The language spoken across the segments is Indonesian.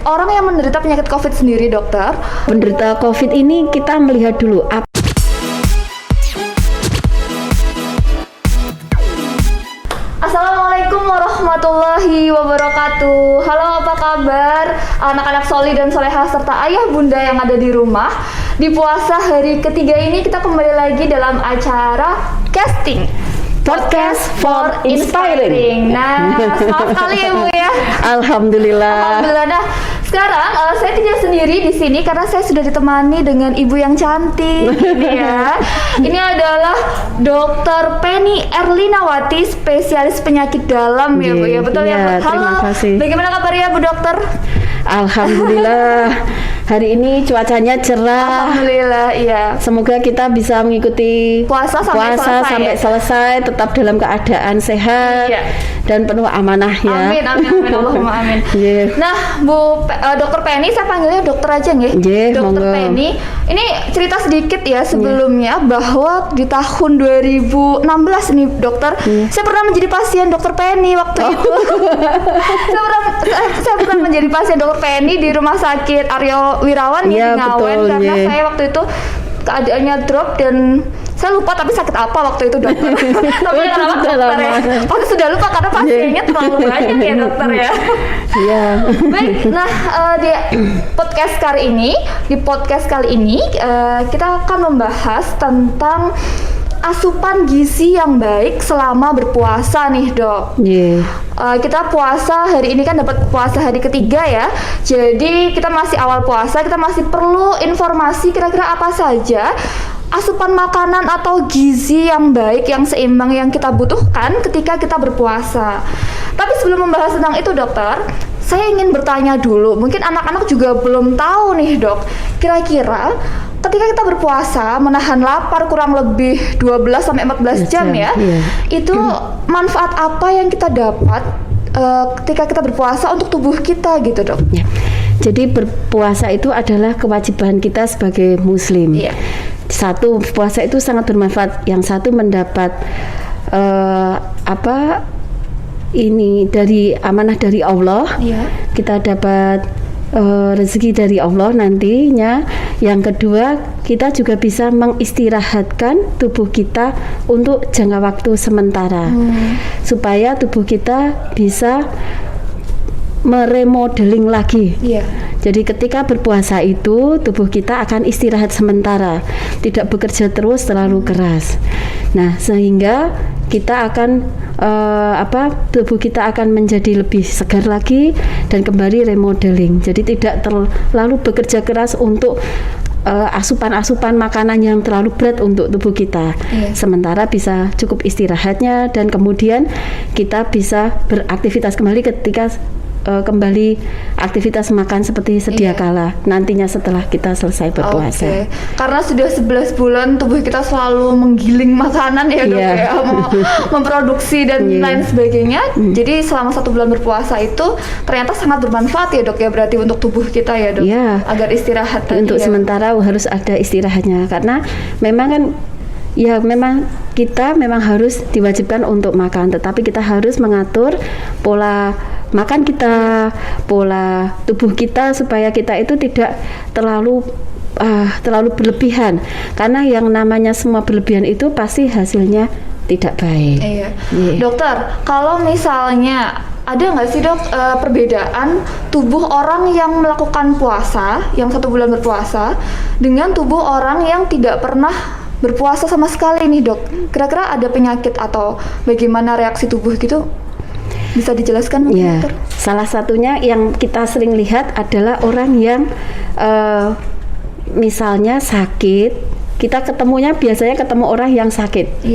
orang yang menderita penyakit COVID sendiri, dokter? Penderita COVID ini kita melihat dulu Assalamualaikum warahmatullahi wabarakatuh. Halo, apa kabar anak-anak soli dan soleha serta ayah bunda yang ada di rumah? Di puasa hari ketiga ini kita kembali lagi dalam acara casting Podcast for Inspiring. Nah, semangat sekali ya Bu ya. Alhamdulillah. Nah, sekarang saya tidak sendiri di sini karena saya sudah ditemani dengan ibu yang cantik ini ya. Ini adalah Dr. Penny Erlinawati, spesialis penyakit dalam ya Bu ya. Betul ya Bu? Halo. Terima kasih. Bagaimana kabarnya Bu Dokter? Alhamdulillah. Hari ini cuacanya cerah. Alhamdulillah, iya. Semoga kita bisa mengikuti puasa sampai selesai, tetap dalam keadaan sehat dan penuh amanah ya. Amin, Allahumma amin. Nah, Bu Dokter Penny, saya panggilnya dokter aja nggih. Dokter Penny, ini cerita sedikit ya sebelumnya bahwa di tahun 2016 nih dokter, saya pernah menjadi pasien Dokter Penny waktu itu. saya pernah menjadi pasien Dokter Penny di Rumah Sakit Aryo Wirawan di Ngawen karena saya waktu itu keadaannya drop dan saya lupa tapi sakit apa waktu itu dokter. Tapi kenapa dokter ya? Pasti sudah lupa karena pasiennya terlalu banyak ya dokter ya. Iya. Baik, nah di podcast kali ini kita akan membahas tentang asupan gizi yang baik selama berpuasa nih dok. Kita puasa hari ini kan dapat puasa hari ketiga ya. Jadi kita masih awal puasa, kita masih perlu informasi kira-kira apa saja asupan makanan atau gizi yang baik, yang seimbang yang kita butuhkan ketika kita berpuasa. Tapi sebelum membahas tentang itu dokter, saya ingin bertanya dulu, mungkin anak-anak juga belum tahu nih dok, kira-kira ketika kita berpuasa menahan lapar kurang lebih 12-14 jam ya, itu manfaat apa yang kita dapat ketika kita berpuasa untuk tubuh kita gitu dok? Jadi berpuasa itu adalah kewajiban kita sebagai muslim. Satu, puasa itu sangat bermanfaat. Yang satu mendapat ini dari amanah dari Allah. Kita dapat rezeki dari Allah nantinya. Yang kedua, kita juga bisa mengistirahatkan tubuh kita untuk jangka waktu sementara, supaya tubuh kita bisa meremodeling lagi. Jadi ketika berpuasa itu tubuh kita akan istirahat sementara, tidak bekerja terus terlalu keras. Nah, sehingga kita akan tubuh kita akan menjadi lebih segar lagi dan kembali remodeling. Jadi tidak terlalu bekerja keras untuk asupan makanan yang terlalu berat untuk tubuh kita. Sementara bisa cukup istirahatnya dan kemudian kita bisa beraktivitas kembali ketika kembali aktivitas makan seperti sedia kala nantinya setelah kita selesai berpuasa. Karena sudah 11 bulan tubuh kita selalu menggiling makanan ya dok ya, memproduksi dan lain sebagainya. Jadi selama 1 bulan berpuasa itu ternyata sangat bermanfaat ya dok ya, berarti untuk tubuh kita ya dok, agar istirahat tadi. Untuk sementara harus ada istirahatnya karena memang kan memang kita harus diwajibkan untuk makan, tetapi kita harus mengatur pola makan kita, pola tubuh kita supaya kita itu tidak terlalu berlebihan, karena yang namanya semua berlebihan itu pasti hasilnya tidak baik. Dokter, kalau misalnya ada nggak sih dok perbedaan tubuh orang yang melakukan puasa, yang 1 bulan berpuasa, dengan tubuh orang yang tidak pernah berpuasa sama sekali nih dok? Kira-kira ada penyakit atau bagaimana reaksi tubuh gitu? Bisa dijelaskan mungkin dokter? Salah satunya yang kita sering lihat adalah orang yang misalnya sakit. Kita biasanya ketemu orang yang sakit.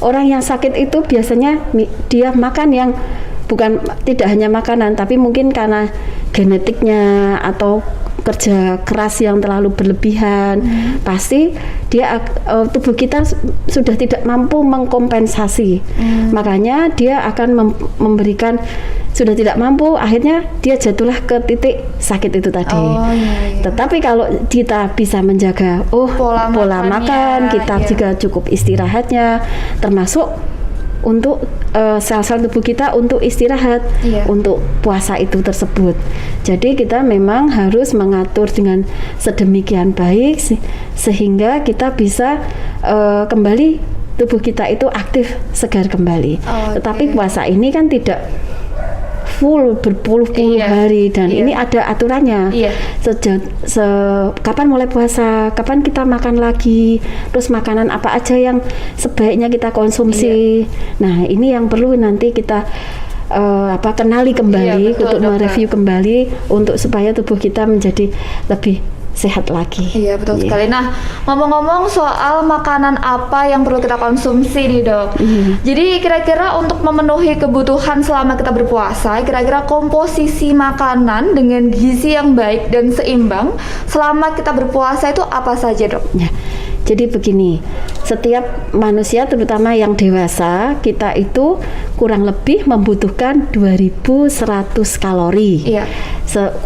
Orang yang sakit itu biasanya dia makan yang tidak hanya makanan, tapi mungkin karena genetiknya atau kerja keras yang terlalu berlebihan, pasti tubuh kita sudah tidak mampu mengkompensasi. Makanya dia akan memberikan, sudah tidak mampu, akhirnya dia jatuhlah ke titik sakit itu tadi. Tetapi kalau kita bisa menjaga pola makan kita, juga cukup istirahatnya, termasuk untuk sel-sel tubuh kita untuk istirahat untuk puasa itu tersebut. Jadi kita memang harus mengatur dengan sedemikian baik sehingga kita bisa kembali tubuh kita itu aktif, segar kembali. Tetapi puasa ini kan tidak full berpuluh-puluh hari dan ini ada aturannya. Kapan mulai puasa, kapan kita makan lagi, terus makanan apa aja yang sebaiknya kita konsumsi. Nah, ini yang perlu nanti kita kenali kembali, untuk mereview kembali untuk supaya tubuh kita menjadi lebih sehat lagi. Iya, betul sekali. Nah, ngomong-ngomong soal makanan apa yang perlu kita konsumsi nih, Dok. Jadi kira-kira untuk memenuhi kebutuhan selama kita berpuasa, kira-kira komposisi makanan dengan gizi yang baik dan seimbang selama kita berpuasa itu apa saja, Dok? Ya. Jadi begini, setiap manusia terutama yang dewasa, kita itu kurang lebih membutuhkan 2100 kalori.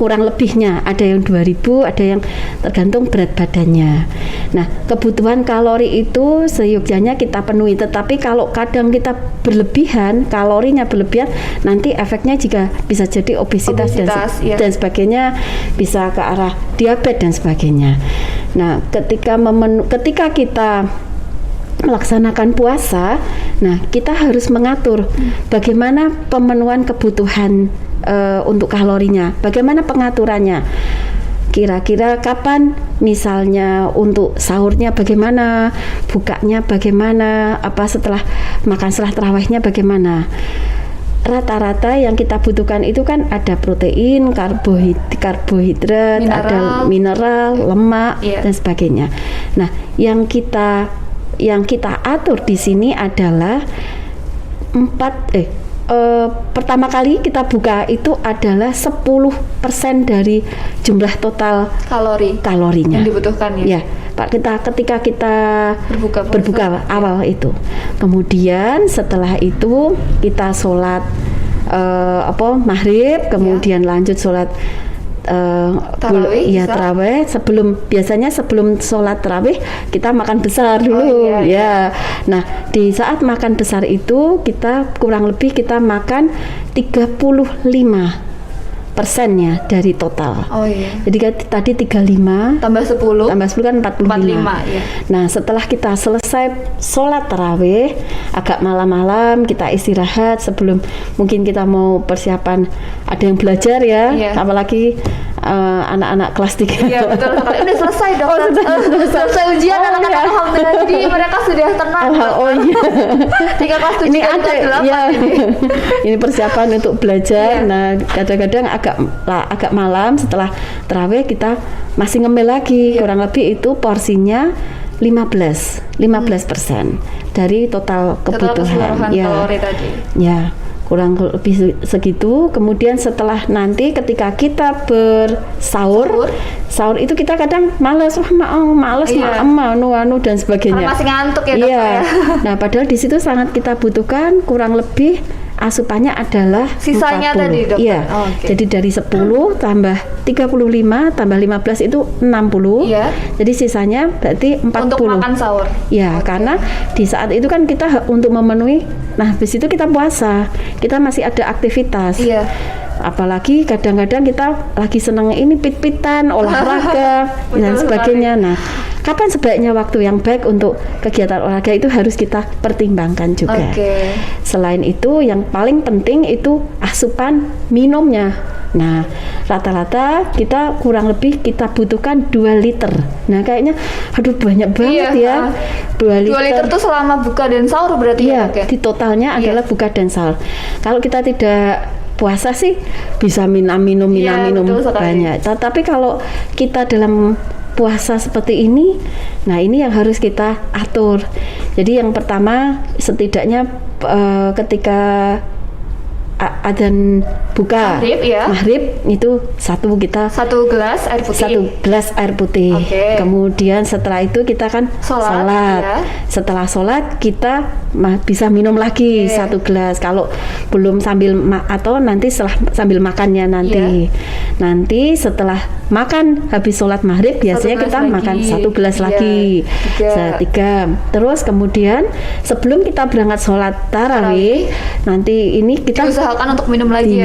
Kurang lebihnya, ada yang 2000, ada yang tergantung berat badannya. Nah, kebutuhan kalori itu seyogyanya kita penuhi, tetapi kalau kadang kita berlebihan, kalorinya berlebihan, nanti efeknya juga bisa jadi obesitas dan sebagainya, bisa ke arah diabetes dan sebagainya. Nah, ketika kita melaksanakan puasa, nah kita harus mengatur bagaimana pemenuhan kebutuhan untuk kalorinya, bagaimana pengaturannya. Kira-kira kapan, misalnya untuk sahurnya bagaimana, bukanya bagaimana, setelah tarawihnya bagaimana. Rata-rata yang kita butuhkan itu kan ada protein, karbohidrat, ada mineral, lemak dan sebagainya. Nah, yang kita atur di sini adalah pertama kali kita buka itu adalah 10% dari jumlah total kalorinya yang dibutuhkan ya. Pak, ketika kita berbuka awal itu. Kemudian setelah itu kita sholat maghrib, kemudian lanjut sholat tarawih. Biasanya sebelum sholat tarawih kita makan besar dulu. Nah, di saat makan besar itu kita kurang lebih kita makan 35% dari total. Jadi tadi 35 tambah 10 kan 45. Nah, setelah kita selesai sholat tarawih agak malam-malam, kita istirahat sebelum mungkin kita mau persiapan, ada yang belajar apalagi anak-anak kelas 3. Iya, betul sekali. Udah selesai, Dok. Selesai ujian anak-anak alhamdulillah. Jadi mereka sudah tenang. Tiga kelas 7 dan kelas 8 ini persiapan untuk belajar. Nah, kadang-kadang agak malam setelah tarawih kita masih ngemil lagi. Kurang lebih itu porsinya 15% dari total kebutuhan. Kalori tadi. Kurang lebih segitu. Kemudian setelah nanti ketika kita bersahur, sahur itu kita kadang males dan sebagainya. Karena masih ngantuk ya, Dok. Nah, padahal di situ sangat kita butuhkan kurang lebih asupannya adalah sisanya 40. Tadi, Dok. Jadi dari 10 tambah 35 tambah 15 itu 60. Jadi sisanya berarti 40. Untuk makan sahur. Karena di saat itu kan kita untuk memenuhi. Nah, habis itu kita puasa, kita masih ada aktivitas. Apalagi kadang-kadang kita lagi senang ini pit-pitan, olahraga dan sebagainya. Nah, kapan sebaiknya waktu yang baik untuk kegiatan olahraga itu harus kita pertimbangkan juga. Selain itu, yang paling penting itu asupan minumnya. Nah, rata-rata kita kurang lebih kita butuhkan 2 liter. Nah, kayaknya banyak banget 2 liter. 2 liter itu selama buka dan sahur berarti di totalnya adalah buka dan sahur. Kalau kita tidak puasa sih bisa minum banyak. Tapi kalau kita dalam puasa seperti ini, nah ini yang harus kita atur. Jadi yang pertama setidaknya ketika adzan buka maghrib itu satu gelas air putih. Satu gelas air putih. Okay. Kemudian setelah itu kita kan sholat. Ya. Setelah sholat kita bisa minum lagi satu gelas. Kalau belum atau nanti setelah sambil makannya nanti. Nanti setelah makan habis sholat maghrib biasanya kita makan satu gelas lagi. 3. Terus kemudian sebelum kita berangkat sholat tarawih nanti ini kita usahakan untuk minum lagi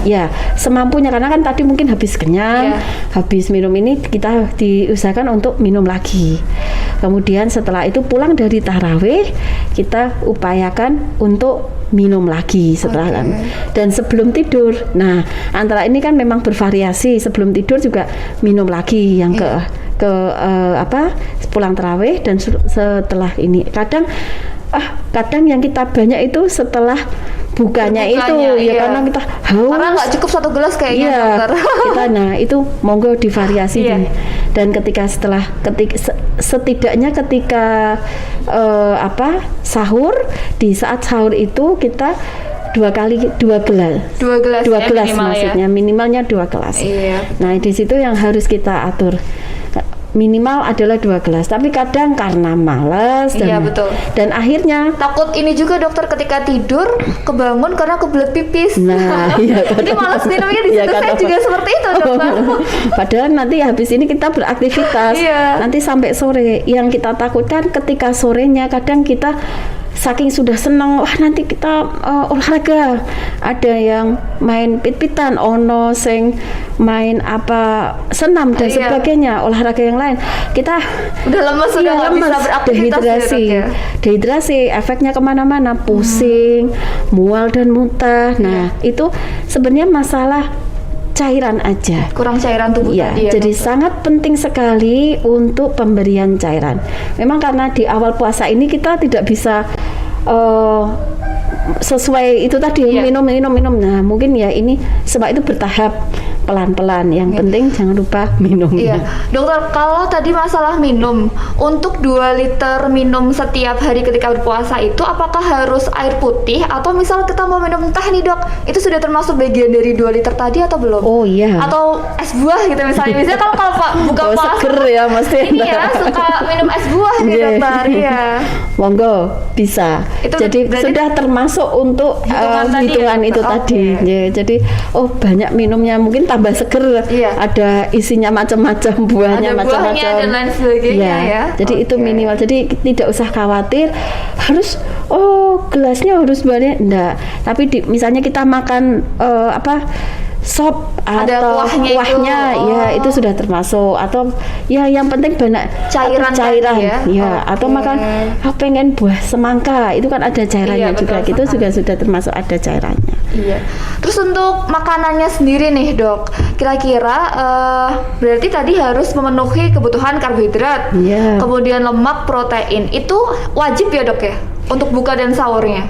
ya semampunya, karena kan tadi mungkin habis kenyang, habis minum ini kita diusahakan untuk minum lagi. Kemudian setelah itu pulang dari tarawih kita upayakan untuk minum lagi setelah dan sebelum tidur. Nah, antara ini kan memang bervariasi. Sebelum tidur juga minum lagi yang pulang tarawih dan setelah ini. Kadang yang kita banyak itu setelah bukanya itu karena kita haus. Karena nggak cukup satu gelas kayaknya dokter. Nah itu monggo divariasi dan setidaknya ketika sahur, di saat sahur itu kita dua gelas maksudnya minimalnya 2 gelas. Nah di situ yang harus kita atur. Minimal adalah 2 gelas, tapi kadang karena malas dan akhirnya takut ini juga dokter, ketika tidur kebangun karena kebelet pipis. Nah, jadi malas minumnya di situ. Saya juga seperti itu dokter. Padahal nanti habis ini kita beraktivitas, nanti sampai sore. Yang kita takutkan ketika sorenya kadang kita saking sudah senang, nanti kita olahraga, ada yang main pit-pitan, sing main senam dan sebagainya, olahraga yang lain, kita udah lemes, sudah bisa beraktivitas. Dehidrasi, efeknya kemana-mana, pusing, mual dan muntah. Nah itu sebenarnya masalah cairan aja, kurang cairan tubuh tadi jadi sangat penting sekali untuk pemberian cairan. Memang karena di awal puasa ini kita tidak bisa sesuai itu tadi minum. Nah mungkin ini sebab itu bertahap, pelan-pelan. Yang penting jangan lupa minum. Dokter, kalau tadi masalah minum, untuk 2 liter minum setiap hari ketika berpuasa itu apakah harus air putih atau misal kita mau minum teh nih dok, itu sudah termasuk bagian dari 2 liter tadi atau belum? Atau es buah gitu misalnya. Biasanya kalau Pak buka puasa seger ya mesti ini suka minum es buah nih dokter. Monggo bisa. Jadi sudah termasuk untuk hitungan itu tadi. Jadi banyak minumnya, mungkin tambah seger. Ada isinya macam-macam, buahnya macam-macam dan lain sebagainya Jadi itu minimal. Jadi tidak usah khawatir harus gelasnya harus banyak, enggak. Tapi misalnya kita makan sop atau kuahnya itu sudah termasuk, atau yang penting banyak cairan atau makan pengen buah semangka, itu kan ada cairannya juga, itu juga sudah termasuk ada cairannya. Terus untuk makanannya sendiri nih dok, kira-kira berarti tadi harus memenuhi kebutuhan karbohidrat, kemudian lemak, protein, itu wajib ya dok ya untuk buka dan sahurnya?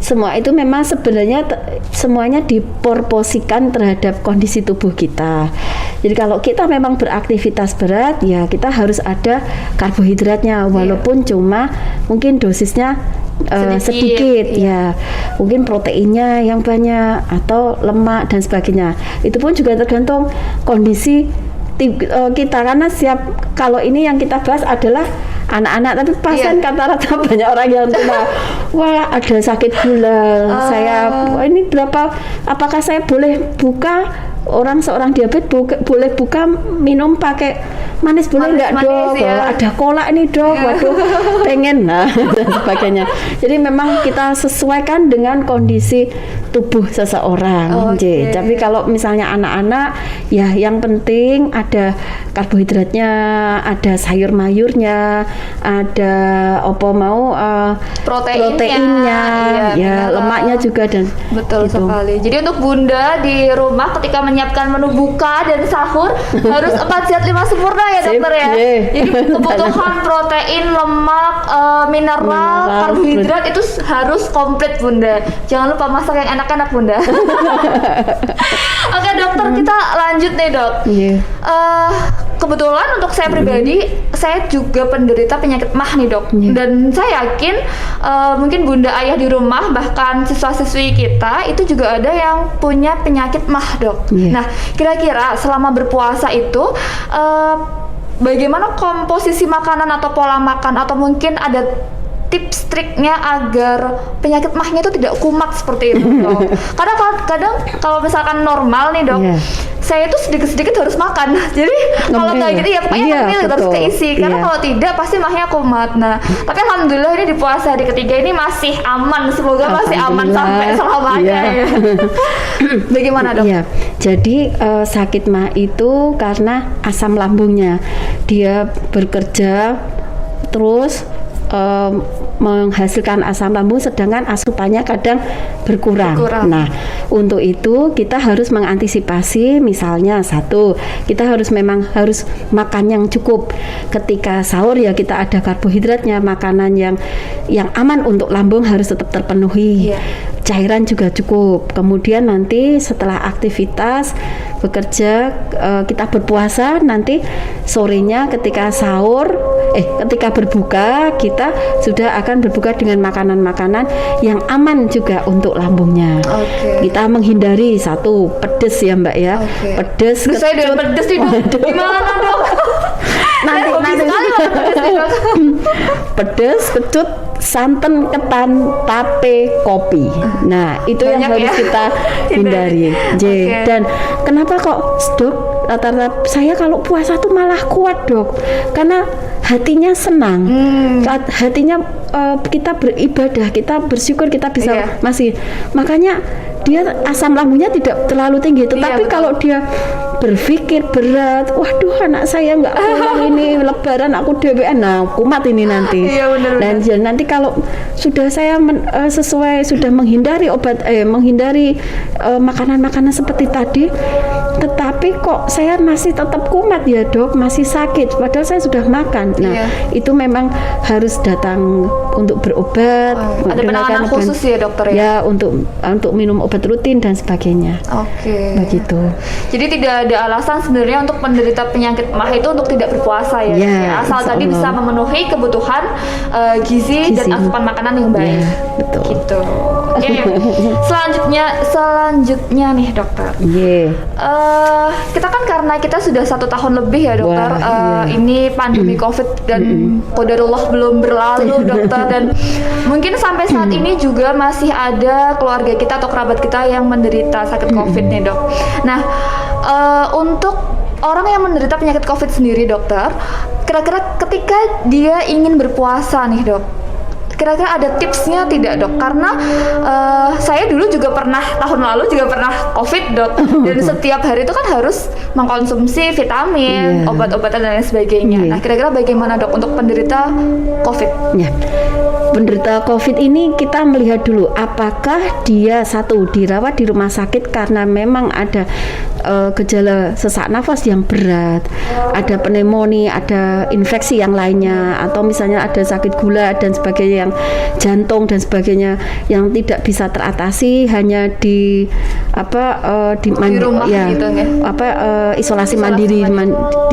Semua itu memang sebenarnya semuanya diproporsikan terhadap kondisi tubuh kita. Jadi kalau kita memang beraktivitas berat, kita harus ada karbohidratnya, walaupun cuma mungkin dosisnya sedikit. Mungkin proteinnya yang banyak atau lemak dan sebagainya. Itu pun juga tergantung kondisi kita, karena kalau ini yang kita bahas adalah anak-anak, tapi pasien rata-rata banyak orang yang tua. Ada sakit gula, ini berapa, apakah saya boleh buka? Seorang diabetes boleh buka minum pakai manis boleh nggak dok? Ada kolak ini dok, waduh pengen dan sebagainya. Jadi memang kita sesuaikan dengan kondisi tubuh seseorang. Tapi kalau misalnya anak-anak, yang penting ada karbohidratnya, ada sayur mayurnya, ada proteinnya, lemaknya juga, dan betul sekali. Jadi untuk bunda di rumah ketika menyiapkan menu buka dan sahur harus 4 sehat 5 sempurna ya dokter ya. Jadi kebutuhan protein, lemak, mineral, karbohidrat itu harus komplit bunda. Jangan lupa masak yang enak-enak bunda. Oke dokter, kita lanjut nih dok. kebetulan untuk saya pribadi, saya juga penderita penyakit MAH nih dok. Dan saya yakin mungkin bunda ayah di rumah, bahkan siswa-siswi kita itu juga ada yang punya penyakit MAH dok. Nah, kira-kira selama berpuasa itu bagaimana komposisi makanan atau pola makan, atau mungkin ada tips triknya agar penyakit MAH-nya itu tidak kumat seperti itu dok? Karena kadang kalau misalkan normal nih dok, saya itu sedikit-sedikit harus makan. Jadi kalau kayak gitu ya pokoknya harus keisi. Karena kalau tidak pasti MAH-nya kumat. Nah, tapi alhamdulillah ini di puasa hari ketiga ini masih aman. Semoga masih aman sampai selamanya ya. Bagaimana dok? Iya. Jadi sakit MAH itu karena asam lambungnya. Dia bekerja terus menghasilkan asam lambung, sedangkan asupannya kadang berkurang. Nah, untuk itu kita harus mengantisipasi. Misalnya satu, kita harus makan yang cukup. Ketika sahur ya kita ada karbohidratnya, makanan yang aman untuk lambung harus tetap terpenuhi. Cairan juga cukup. Kemudian nanti setelah aktivitas bekerja, kita berpuasa, nanti sorenya ketika ketika berbuka, kita sudah akan berbuka dengan makanan-makanan yang aman juga untuk lambungnya. Kita menghindari satu, pedes ya mbak ya. Pedes, kecut. Saya udah pedes nih dok. Gimana dok? nanti pedes, kecut, santan, ketan, tape, kopi. Nah, itu yang harus kita hindari. Dan kenapa kok dok rata-rata saya kalau puasa tuh malah kuat dok? Karena hatinya senang. Hatinya kita beribadah, kita bersyukur, kita bisa masih, makanya dia asam lambungnya tidak terlalu tinggi. Tetapi kalau dia berpikir berat, waduh anak saya nggak pulang ini lebaran, aku DWN, nah kumat ini nanti. Dan nanti kalau sudah saya sudah menghindari menghindari makanan-makanan seperti tadi, tetapi kok saya masih tetap kumat ya dok, masih sakit padahal saya sudah makan. Nah itu memang harus datang untuk berobat. Ada penanganan khusus ya dokter ya? Ya, untuk minum obat rutin dan sebagainya. Begitu. Jadi tidak ada alasan sebenarnya untuk penderita penyakit MAH itu untuk tidak berpuasa ya, asal tadi bisa memenuhi kebutuhan gizi dan asupan makanan yang baik. Betul. Gitu. Selanjutnya nih dokter. Kita kan karena kita sudah 1 tahun lebih ya dokter, ini pandemi COVID dan qadarullah belum berlalu dokter, dan mungkin sampai saat ini juga masih ada keluarga kita atau kerabat kita yang menderita sakit COVID nih dok. Nah, untuk orang yang menderita penyakit COVID sendiri dokter, kira-kira ketika dia ingin berpuasa nih dok, kira-kira ada tipsnya tidak dok? Karena saya dulu juga pernah, tahun lalu juga pernah COVID dok, dan setiap hari itu kan harus mengkonsumsi vitamin, obat-obatan dan lain sebagainya. Nah, kira-kira bagaimana dok untuk penderita COVID? Penderita COVID ini kita melihat dulu apakah dia dirawat di rumah sakit karena memang ada gejala sesak nafas yang berat, ada pneumonia, ada infeksi yang lainnya, atau misalnya ada sakit gula dan sebagainya, yang jantung dan sebagainya yang tidak bisa teratasi hanya di rumah gitu, isolasi mandiri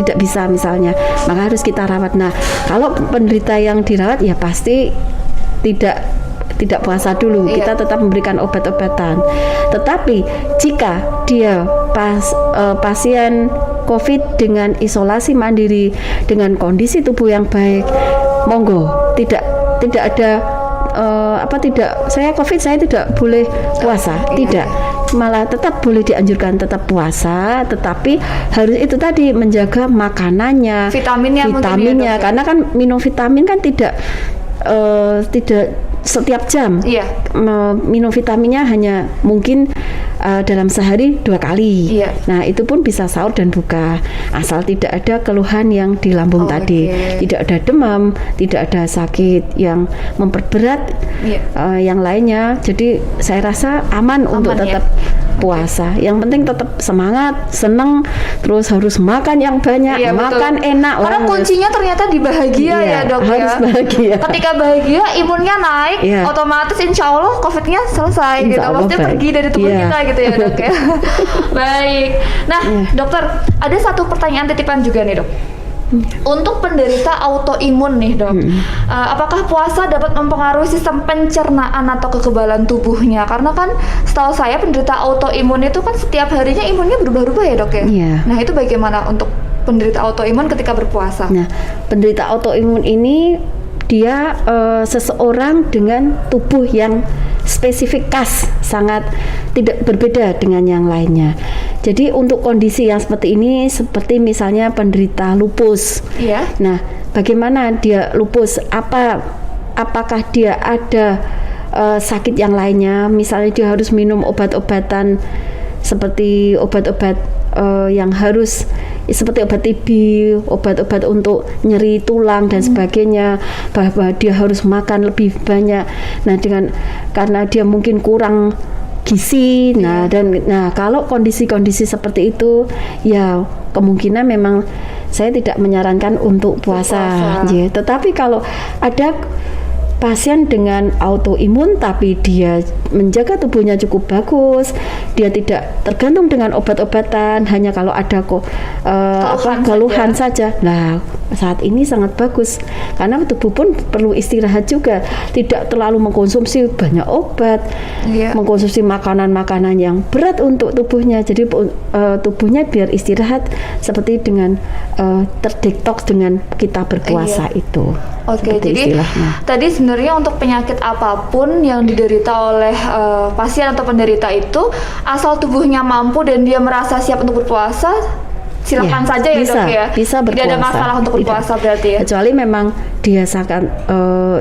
tidak bisa misalnya, maka harus kita rawat. Nah, kalau penderita yang dirawat ya pasti tidak puasa dulu, kita tetap memberikan obat-obatan. Tetapi jika dia pasien COVID dengan isolasi mandiri dengan kondisi tubuh yang baik, monggo, tidak ada saya COVID saya tidak boleh puasa, tidak, malah tetap boleh dianjurkan tetap puasa, tetapi harus itu tadi menjaga makanannya, vitaminnya ya, karena kan minum vitamin kan tidak setiap jam. Minum vitaminnya hanya mungkin dalam sehari 2 kali. Nah, itu pun bisa sahur dan buka, asal tidak ada keluhan yang di lambung tadi, tidak ada demam, tidak ada sakit yang memperberat yang lainnya. Jadi saya rasa aman untuk tetap puasa. Yang penting tetap semangat, senang, terus harus makan yang banyak, makan enak. Karena kuncinya ternyata di bahagia ya dok, harus bahagia. Ketika bahagia, imunnya naik, otomatis insya Allah COVID-nya selesai gitu. Maksudnya pergi dari tubuh kita gitu ya dok ya. Baik. Nah dokter, ada satu pertanyaan titipan juga nih dok. Untuk penderita autoimun nih dok, apakah puasa dapat mempengaruhi sistem pencernaan atau kekebalan tubuhnya? Karena kan setahu saya penderita autoimun itu kan setiap harinya imunnya berubah-ubah ya dok ya? Iya. Nah itu bagaimana untuk penderita autoimun ketika berpuasa? Nah, penderita autoimun ini dia seseorang dengan tubuh yang spesifik khas, sangat tidak berbeda dengan yang lainnya. Jadi untuk kondisi yang seperti ini, seperti misalnya penderita lupus. Iya. Nah, bagaimana dia lupus? Apakah dia ada sakit yang lainnya? Misalnya dia harus minum obat-obatan seperti obat-obat yang harus seperti obat TB, obat-obat untuk nyeri tulang dan sebagainya, bahwa dia harus makan lebih banyak. Nah, karena dia mungkin kurang gizi. Nah, kalau kondisi-kondisi seperti itu, ya kemungkinan memang saya tidak menyarankan untuk puasa. Ya, tetapi kalau ada pasien dengan autoimun tapi dia menjaga tubuhnya cukup bagus, dia tidak tergantung dengan obat-obatan, hanya kalau ada keluhan saja. Nah, saat ini sangat bagus karena tubuh pun perlu istirahat juga, tidak terlalu mengkonsumsi banyak obat, mengkonsumsi makanan-makanan yang berat untuk tubuhnya. Jadi tubuhnya biar istirahat seperti dengan terdetoks dengan kita berpuasa itu. Oke, jadi tadi sebenarnya untuk penyakit apapun yang diderita oleh pasien atau penderita itu, asal tubuhnya mampu dan dia merasa siap untuk berpuasa, silakan saja ya dok ya. Bisa berpuasa. Tidak ada masalah untuk berpuasa berarti ya. Kecuali memang dia sangat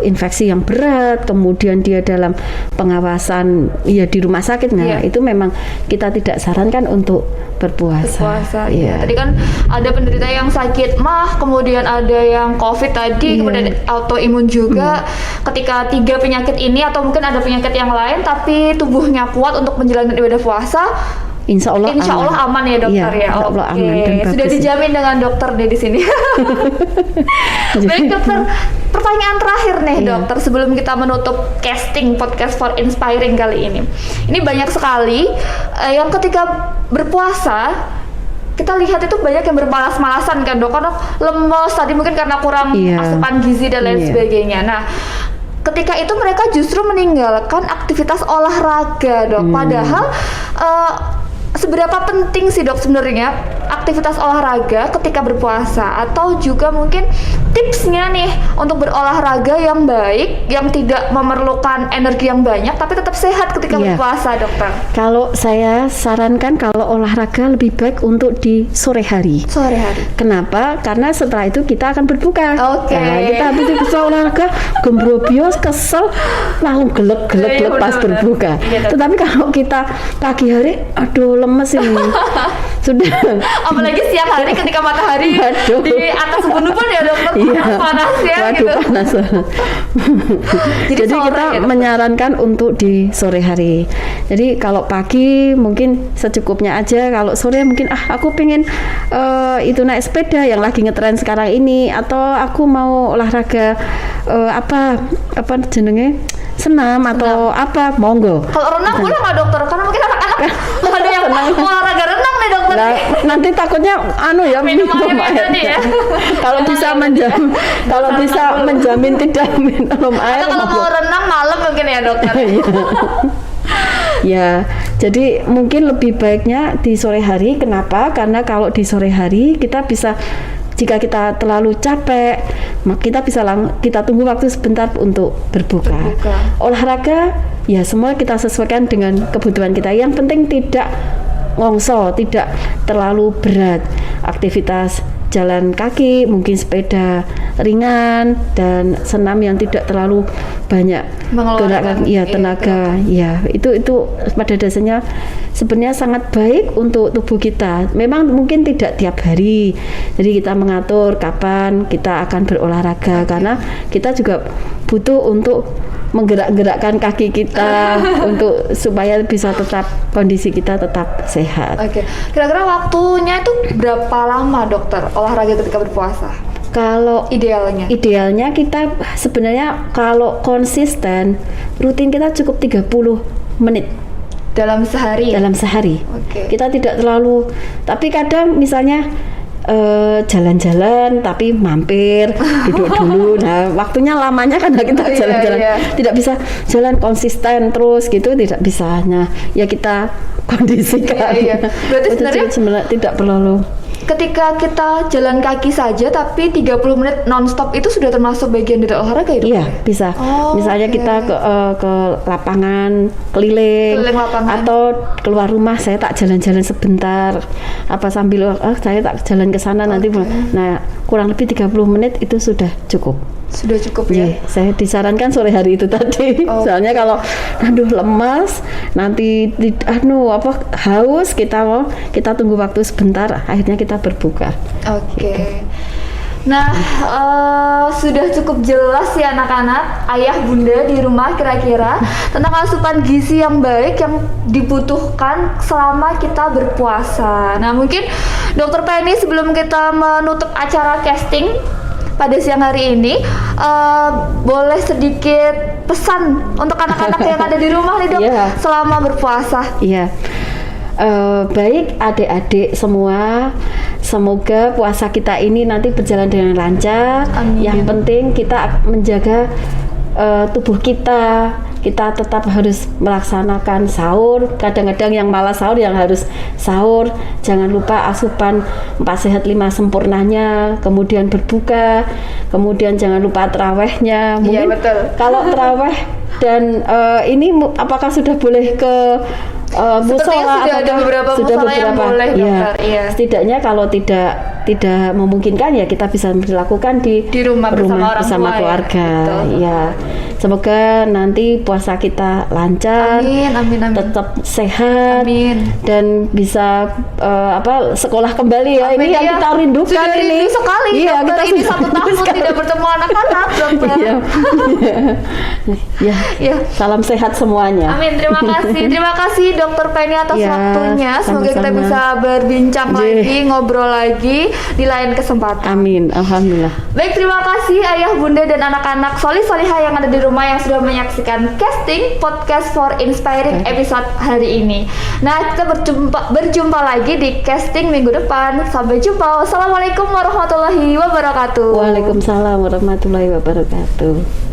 infeksi yang berat, kemudian dia dalam pengawasan ya di rumah sakit. Nah, itu memang kita tidak sarankan untuk berpuasa. Ya. Tadi kan ada penderita yang sakit mah, kemudian ada yang COVID tadi, kemudian autoimun juga. Ketika 3 penyakit ini atau mungkin ada penyakit yang lain, tapi tubuhnya kuat untuk menjalankan ibadah puasa, Insya Allah aman ya dokter ya. Oke. Aman, sudah dijamin dengan dokter deh di sini. Baik dokter, pertanyaan terakhir nih dokter sebelum kita menutup casting podcast for inspiring kali ini. Ini banyak sekali yang ketika berpuasa kita lihat itu banyak yang bermalas-malasan kan dok, karena lemes tadi mungkin karena kurang asupan gizi dan lain sebagainya. Nah, ketika itu mereka justru meninggalkan aktivitas olahraga dok. Padahal seberapa penting sih dok sebenarnya aktivitas olahraga ketika berpuasa, atau juga mungkin tipsnya nih untuk berolahraga yang baik, yang tidak memerlukan energi yang banyak tapi tetap sehat ketika berpuasa dokter? Kalau saya sarankan kalau olahraga lebih baik untuk di sore hari. Kenapa? Karena setelah itu kita akan berbuka. Nah, kita habis bisa olahraga gembrobios, kesel, langsung gelek-gelek pas berbuka. Tetapi kalau kita pagi hari, aduh lemes ini. Sudah. Apalagi siang hari ketika matahari di atas ubun-ubun ya dokter. Panas ya. Panas. Jadi kita menyarankan untuk di sore hari. Jadi kalau pagi mungkin secukupnya aja. Kalau sore mungkin aku pengen itu naik sepeda yang lagi ngetren sekarang ini, atau aku mau olahraga apa jenenge senam atau apa, monggo. Kalau renang boleh nggak dokter? Karena mungkin anak-anak ada yang olahraga renang nih dokter. Nah, nanti takutnya minum air. Ya. Kalau bisa menjamin tidak minum air. Atau kalau mau renang malam mungkin ya dokter. Ya, jadi mungkin lebih baiknya di sore hari. Kenapa? Karena kalau di sore hari kita bisa, jika kita terlalu capek, kita tunggu waktu sebentar untuk berbuka. Olahraga ya semua kita sesuaikan dengan kebutuhan kita. Yang penting tidak ngongso, tidak terlalu berat. Aktivitas jalan kaki, mungkin sepeda ringan, dan senam yang tidak terlalu banyak gerakan tenaga. Itu pada dasarnya sebenarnya sangat baik untuk tubuh kita. Memang mungkin tidak tiap hari, jadi kita mengatur kapan kita akan berolahraga, karena kita juga butuh untuk menggerak-gerakkan kaki kita untuk supaya bisa kondisi kita tetap sehat. Kira-kira waktunya itu berapa lama dokter olahraga ketika berpuasa? Kalau idealnya kita sebenarnya kalau konsisten rutin kita cukup 30 menit. dalam sehari. dalam sehari. Oke. Kita tidak terlalu, tapi kadang misalnya jalan-jalan tapi mampir duduk dulu. Nah, waktunya lamanya kan kita Iya, jalan-jalan. iya. Tidak bisa jalan konsisten terus gitu, tidak bisa. Nah, ya kita kondisikan. Iya, iya. Berarti Itu sebenarnya tidak perlu. ketika kita jalan kaki saja tapi 30 menit nonstop itu sudah termasuk bagian dari olahraga ya, Dok? Iya, bisa. Oh, Misalnya oke. kita ke lapangan, keliling lapangan. atau keluar rumah, saya tak jalan-jalan sebentar. Apa sambil saya tak jalan ke sana nanti. Nah, kurang lebih 30 menit itu sudah cukup. Sudah cukup ya. Iya, saya disarankan sore hari itu tadi. Oh. Soalnya kalau lemas, nanti haus, kita tunggu waktu sebentar, akhirnya kita berbuka. Oke. Nah, sudah cukup jelas ya anak-anak, ayah bunda di rumah kira-kira tentang asupan gizi yang baik yang dibutuhkan selama kita berpuasa. Nah, mungkin Dokter Penny sebelum kita menutup acara casting pada siang hari ini, boleh sedikit pesan untuk anak-anak yang ada di rumah nih, Dok, Iya. selama berpuasa. Iya. Baik adik-adik semua, semoga puasa kita ini nanti berjalan dengan lancar. Amin. Yang penting kita menjaga tubuh kita tetap harus melaksanakan sahur. Kadang-kadang yang malas sahur yang harus sahur. Jangan lupa asupan 4 sehat 5 sempurnanya, kemudian berbuka, kemudian jangan lupa terawihnya. Iya, Mungkin betul. kalau terawih dan ini apakah sudah boleh ke Sepertinya sudah ada beberapa musola yang boleh, ya, Dokter. Iya. setidaknya kalau tidak memungkinkan ya kita bisa dilakukan di rumah bersama orang bersama tua ya. keluarga. Betul. Ya, semoga nanti puasa kita lancar, Amin, amin, amin. tetap sehat, Amin. dan bisa sekolah kembali ya. Amin, Ini yang iya. kita rindukan Sudah ini. rindu sekali, Iya, Dokter. kita Ini sudah 1 rindu tahun sekali. tidak bertemu anak-anak, Dokter. Iya. Ya, Ya. salam sehat semuanya. Amin, terima kasih Dokter Penny atas Ya, waktunya. Semoga kita sama-sama. bisa berbincang Ye. lagi, ngobrol lagi di lain kesempatan. Amin, alhamdulillah. Baik, terima kasih ayah, bunda, dan anak-anak solih-solihah yang ada di rumah yang sudah menyaksikan casting podcast for inspiring episode hari ini. Nah, kita berjumpa lagi di casting minggu depan. Sampai jumpa. Wassalamualaikum warahmatullahi wabarakatuh. Waalaikumsalam warahmatullahi wabarakatuh.